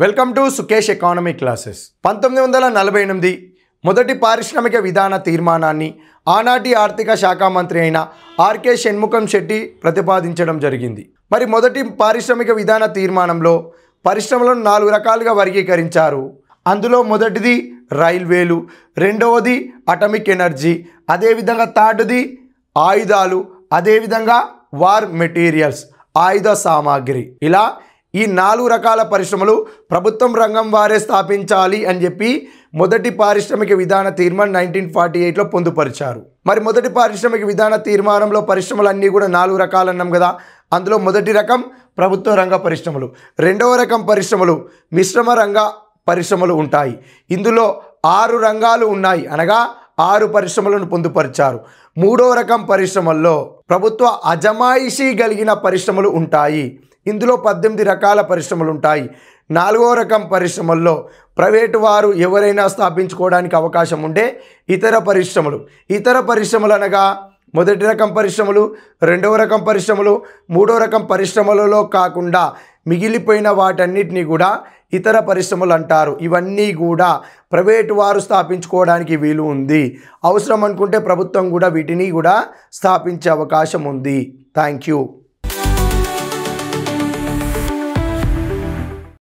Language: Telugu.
Welcome to Sukesh economy classes. 1948 మొదటి పారిశ్రామిక విధాన తీర్మానాన్ని ఆనాటి ఆర్థిక శాఖ మంత్రి అయిన ఆర్కే షణ్ముఖం శెట్టి ప్రతిపాదించడం జరిగింది. మరి మొదటి పారిశ్రామిక విధాన తీర్మానంలో పరిశ్రమలను 4 రకాలుగా వర్గీకరించారు. అందులో మొదటిది రైల్వేలు, రెండవది అటామిక్ ఎనర్జీ, అదేవిధంగా థర్డ్ది ఆయుధాలు, అదేవిధంగా వార్ మెటీరియల్స్ ఆయుధ సామాగ్రి. ఇలా ఈ 4 రకాల పరిశ్రమలు ప్రభుత్వం రంగం వారే స్థాపించాలి అని చెప్పి మొదటి పారిశ్రామిక విధాన తీర్మానం 1948లో పొందుపరిచారు. మరి మొదటి పారిశ్రామిక విధాన తీర్మానంలో పరిశ్రమలు అన్నీ కూడా 4 రకాలు అన్నాం కదా. అందులో మొదటి రకం ప్రభుత్వ రంగ పరిశ్రమలు, రెండవ రకం పరిశ్రమలు మిశ్రమ రంగ పరిశ్రమలు ఉంటాయి. ఇందులో 6 రంగాలు ఉన్నాయి, అనగా 6 పరిశ్రమలను పొందుపరిచారు. మూడవ రకం పరిశ్రమల్లో ప్రభుత్వ అజమాయిషీ కలిగిన పరిశ్రమలు ఉంటాయి. ఇందులో 18 రకాల పరిశ్రమలు ఉంటాయి. 4వ రకం పరిశ్రమల్లో ప్రైవేటు వారు ఎవరైనా స్థాపించుకోవడానికి అవకాశం ఉండే ఇతర పరిశ్రమలు అనగా మొదటి రకం పరిశ్రమలు, రెండవ రకం పరిశ్రమలు, మూడవ రకం పరిశ్రమలలో కాకుండా మిగిలిపోయిన వాటన్నిటిని కూడా ఇతర పరిశ్రమలు అంటారు. ఇవన్నీ కూడా ప్రైవేటు వారు స్థాపించుకోవడానికి వీలు ఉంది. అవసరం అనుకుంటే ప్రభుత్వం కూడా వీటిని కూడా స్థాపించే అవకాశం ఉంది. Thank you.